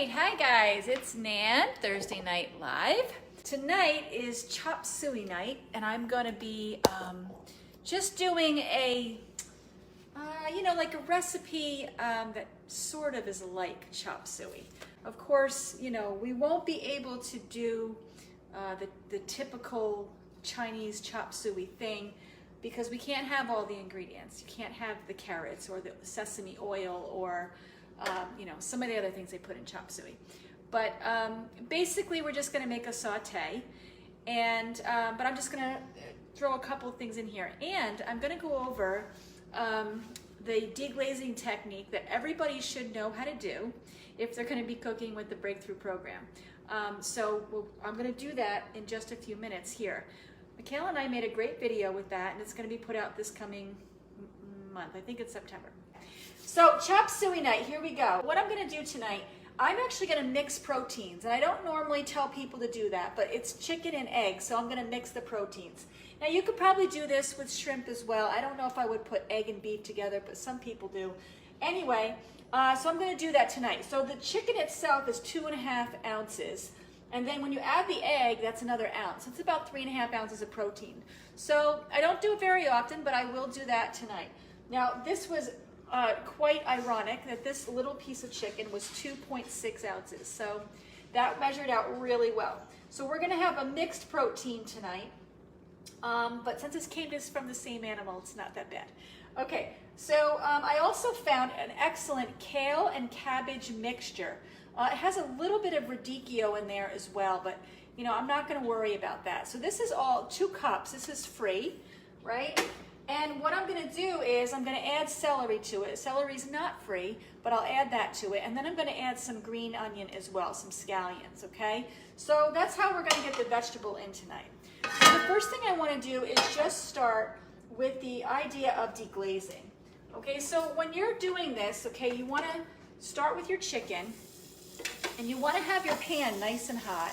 right, hi guys, it's Nan, Thursday Night Live. Tonight is Chop Suey night, and I'm gonna be just doing a, like a recipe that sort of is like Chop Suey. Of course, we won't be able to do the typical Chinese Chop Suey thing because we can't have all the ingredients. You can't have the carrots or the sesame oil or some of the other things they put in Chop Suey. But basically we're just gonna make a saute, and but I'm just gonna throw a couple of things in here. And I'm gonna go over the deglazing technique that everybody should know how to do if they're gonna be cooking with the Breakthrough program. I'm gonna do that in just a few minutes here. Michaela and I made a great video with that, and it's gonna be put out this coming month. I think it's September. So Chop Suey night, here we go. What I'm gonna do tonight, I'm actually gonna mix proteins, and I don't normally tell people to do that, but it's chicken and egg, so I'm gonna mix the proteins. Now you could probably do this with shrimp as well. I don't know if I would put egg and beef together, but some people do. Anyway, so I'm gonna do that tonight. So the chicken itself is 2.5 ounces, and then when you add the egg, that's another ounce. It's about 3.5 ounces of protein. So I don't do it very often, but I will do that tonight. Now this was quite ironic that this little piece of chicken was 2.6 ounces. So that measured out really well. So we're gonna have a mixed protein tonight. But since this came just from the same animal, it's not that bad. Okay, so I also found an excellent kale and cabbage mixture. It has a little bit of radicchio in there as well, but I'm not gonna worry about that. So this is all 2 cups, this is free, right? And what I'm gonna do is I'm gonna add celery to it. Celery's not free, but I'll add that to it. And then I'm gonna add some green onion as well, some scallions, okay? So that's how we're gonna get the vegetable in tonight. So the first thing I wanna do is just start with the idea of deglazing. Okay, so when you're doing this, okay, you wanna start with your chicken, and you wanna have your pan nice and hot,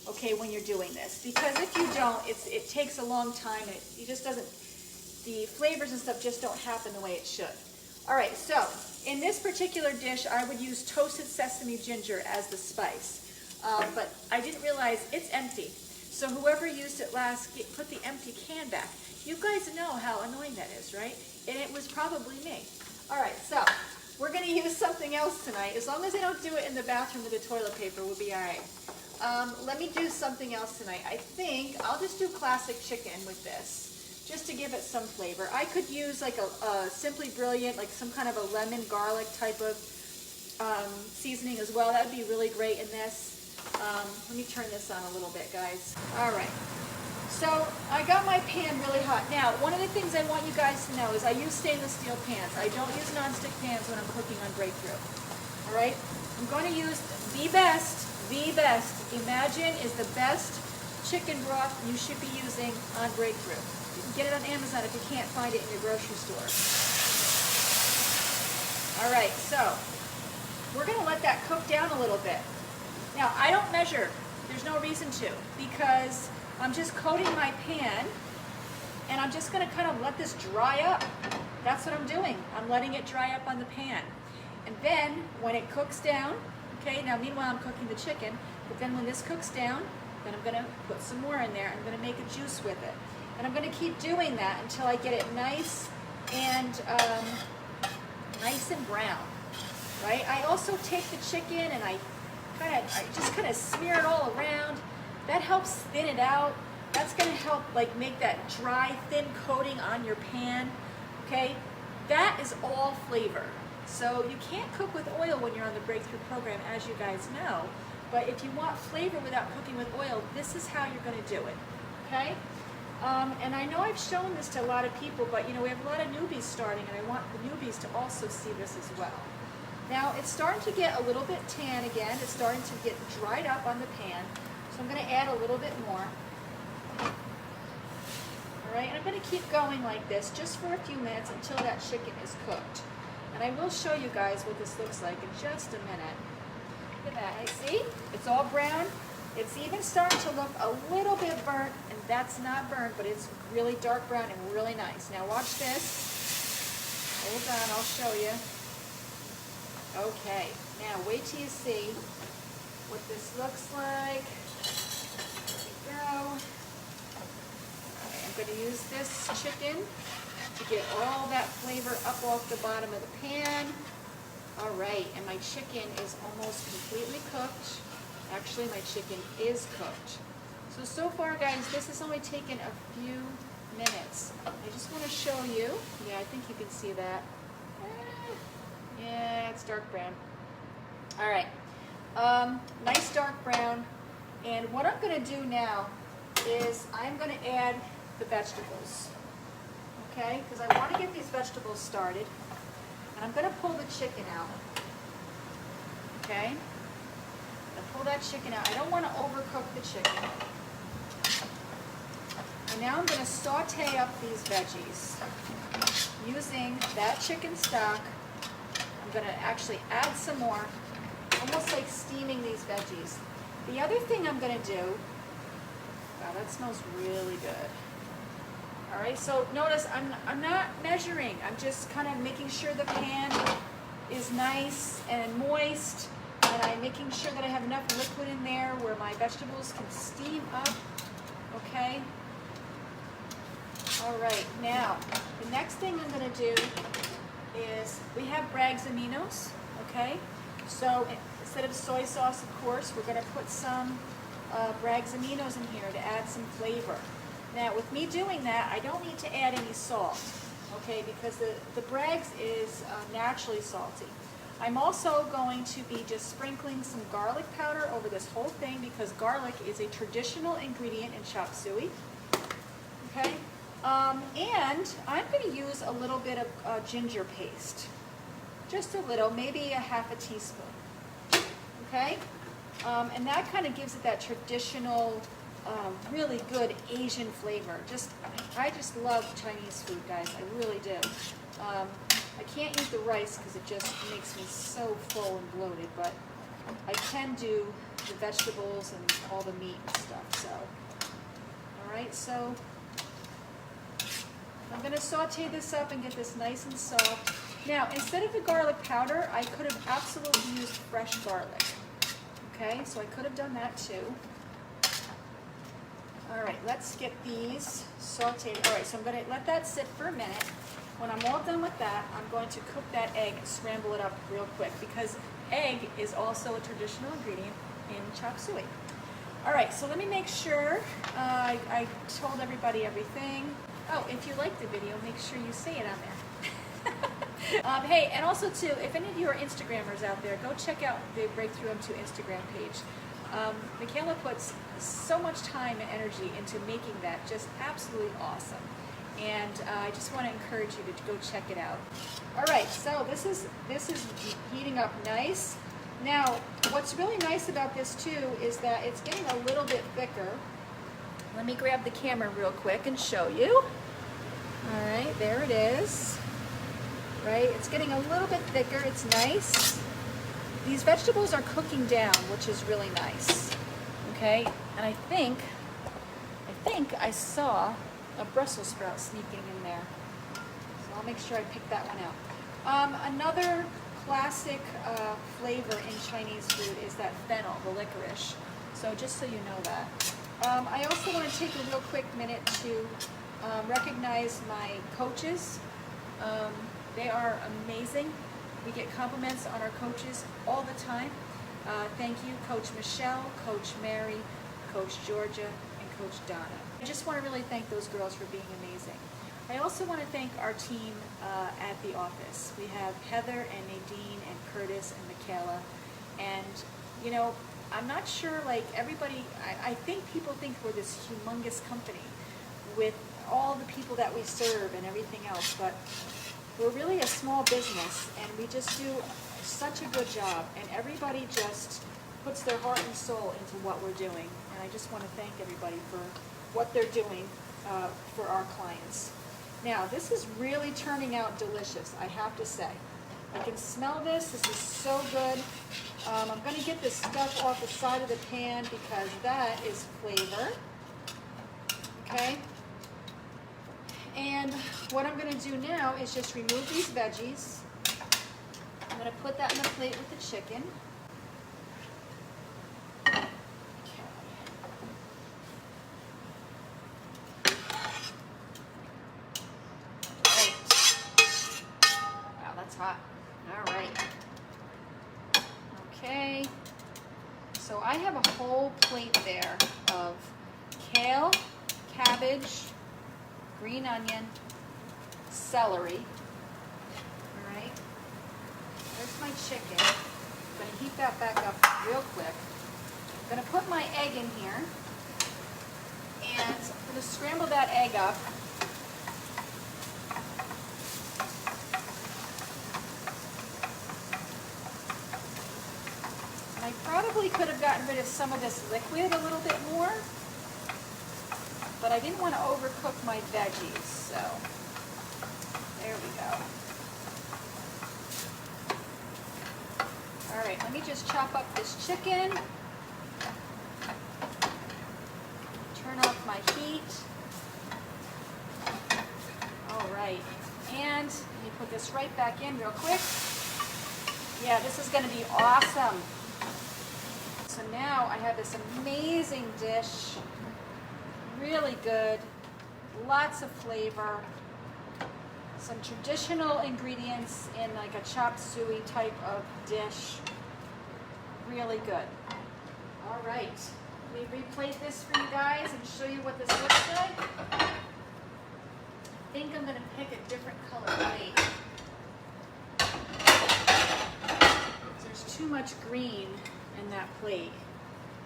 okay, when you're doing this. Because if you don't, it takes a long time, and it just doesn't, the flavors and stuff just don't happen the way it should. All right, so in this particular dish, I would use toasted sesame ginger as the spice, but I didn't realize it's empty. So whoever used it last, put the empty can back. You guys know how annoying that is, right? And it was probably me. All right, so we're gonna use something else tonight. As long as I don't do it in the bathroom with the toilet paper, we'll be all right. Let me do something else tonight. I think I'll just do classic chicken with this, just to give it some flavor. I could use like a Simply Brilliant, like some kind of a lemon garlic type of seasoning as well. That would be really great in this. Let me turn this on a little bit, guys. All right, so I got my pan really hot. Now, one of the things I want you guys to know is I use stainless steel pans. I don't use nonstick pans when I'm cooking on Breakthrough. All right, I'm going to use the best. Imagine is the best chicken broth you should be using on Breakthrough. You can get it on Amazon if you can't find it in your grocery store. All right, so we're gonna let that cook down a little bit. Now, I don't measure, there's no reason to, because I'm just coating my pan, and I'm just gonna kind of let this dry up. That's what I'm doing. I'm letting it dry up on the pan. And then, when it cooks down, okay, now meanwhile I'm cooking the chicken, but then when this cooks down, then I'm gonna put some more in there. I'm gonna make a juice with it. And I'm gonna keep doing that until I get it nice and brown, right? I also take the chicken and I just kind of smear it all around. That helps thin it out. That's gonna help like make that dry, thin coating on your pan, okay? That is all flavor. So you can't cook with oil when you're on the Breakthrough program, as you guys know. But if you want flavor without cooking with oil, this is how you're gonna do it, okay? And I know I've shown this to a lot of people, but we have a lot of newbies starting, and I want the newbies to also see this as well. Now it's starting to get a little bit tan again. It's starting to get dried up on the pan. So I'm gonna add a little bit more. All right, and I'm gonna keep going like this just for a few minutes until that chicken is cooked. And I will show you guys what this looks like in just a minute. Look at that, and see? It's all brown. It's even starting to look a little bit burnt, and that's not burnt, but it's really dark brown and really nice. Now watch this. Hold on, I'll show you. Okay, Now wait till you see what this looks like. There we go. Okay, I'm going to use this chicken to get all that flavor up off the bottom of the pan. All right, and my chicken is almost completely cooked. Actually, my chicken is cooked. So far, guys, this has only taken a few minutes. I just want to show you. Yeah, I think you can see that. Yeah, it's dark brown. All right, nice dark brown. And what I'm going to do now is I'm going to add the vegetables. Okay, because I want to get these vegetables started. And I'm going to pull the chicken out. Okay? I'll pull that chicken out. I don't want to overcook the chicken. And now I'm going to saute up these veggies using that chicken stock. I'm going to actually add some more, almost like steaming these veggies. The other thing I'm going to do, wow, that smells really good. All right, so notice I'm not measuring. I'm just kind of making sure the pan is nice and moist, and I'm making sure that I have enough liquid in there where my vegetables can steam up. Okay. All right, now the next thing I'm going to do is we have Bragg's aminos. Okay, so instead of soy sauce, of course, we're going to put some Bragg's aminos in here to add some flavor. Now, with me doing that, I don't need to add any salt, okay, because the Bragg's is naturally salty. I'm also going to be just sprinkling some garlic powder over this whole thing because garlic is a traditional ingredient in chop suey, okay? And I'm going to use a little bit of ginger paste, just a little, maybe a half a teaspoon, okay? And that kind of gives it that traditional really good Asian flavor. I just love Chinese food, guys. I really do. I can't eat the rice because it just makes me so full and bloated, but I can do the vegetables and all the meat and stuff. So, all right. So I'm going to saute this up and get this nice and soft. Now, instead of the garlic powder, I could have absolutely used fresh garlic. Okay, so I could have done that too. All right, let's get these sauteed. All right, so I'm going to let that sit for a minute. When I'm all done with that, I'm going to cook that egg and scramble it up real quick because egg is also a traditional ingredient in chop suey. All right, so let me make sure I told everybody everything. Oh, if you like the video, make sure you say it on there. Hey, and also too, if any of you are Instagrammers out there, go check out the Breakthrough M2 Instagram page. Michaela puts so much time and energy into making that just absolutely awesome. And I just want to encourage you to go check it out. All right, so this is heating up nice. Now, what's really nice about this too is that it's getting a little bit thicker. Let me grab the camera real quick and show you. All right, there it is. Right, it's getting a little bit thicker. It's nice. These vegetables are cooking down, which is really nice. Okay, and I think I saw a Brussels sprout sneaking in there. So I'll make sure I pick that one out. Another classic flavor in Chinese food is that fennel, the licorice. So just so you know that. I also want to take a real quick minute to recognize my coaches. They are amazing. We get compliments on our coaches all the time. Thank you, Coach Michelle, Coach Mary, Coach Georgia, and Coach Donna. I just want to really thank those girls for being amazing. I also want to thank our team at the office. We have Heather and Nadine and Curtis and Michaela. And, you know, I'm not sure, like everybody, I think people think we're this humongous company with all the people that we serve and everything else, but we're really a small business, and we just do such a good job, and everybody just puts their heart and soul into what we're doing, and I just want to thank everybody for what they're doing for our clients. Now, this is really turning out delicious, I have to say. I can smell this. This is so good. I'm going to get this stuff off the side of the pan because that is flavor. Okay? And what I'm going to do now is just remove these veggies. I'm going to put that in the plate with the chicken. Wow, that's hot. All right. Okay. So I have a whole plate there of kale, cabbage, green onion, celery. All right. There's my chicken. I'm going to heat that back up real quick. I'm going to put my egg in here, and I'm going to scramble that egg up. I probably could have gotten rid of some of this liquid a little bit more, but I didn't want to overcook my veggies, so there we go. All right, let me just chop up this chicken, turn off my heat. All right, and let me put this right back in real quick. Yeah, this is going to be awesome. So now I have this amazing dish, really good, lots of flavor, some traditional ingredients in like a chopped suey type of dish, really good. All right, let me replate this for you guys and show you what this looks like. I think I'm going to pick a different color plate. There's too much green in that plate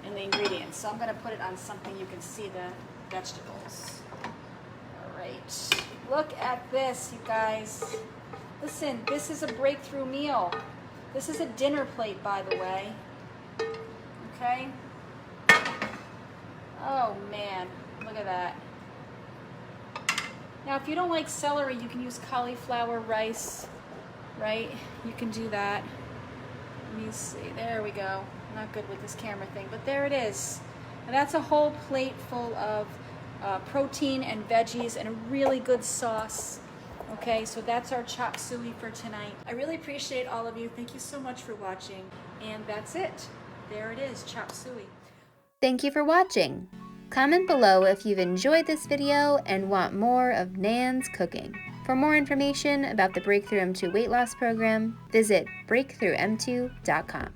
and the ingredients, so I'm going to put it on something you can see the vegetables. All right, look at this, you guys. Listen, this is a breakthrough meal. This is a dinner plate, by the way. Okay. Oh man, look at that. Now if you don't like celery, you can use cauliflower rice, right? You can do that. Let me see, there we go. Not good with this camera thing, but there it is. And that's a whole plate full of protein and veggies and a really good sauce. Okay, so that's our chop suey for tonight. I really appreciate all of you. Thank you so much for watching. And that's it. There it is, chop suey. Thank you for watching. Comment below if you've enjoyed this video and want more of Nan's cooking. For more information about the Breakthrough M2 weight loss program, visit breakthroughm2.com.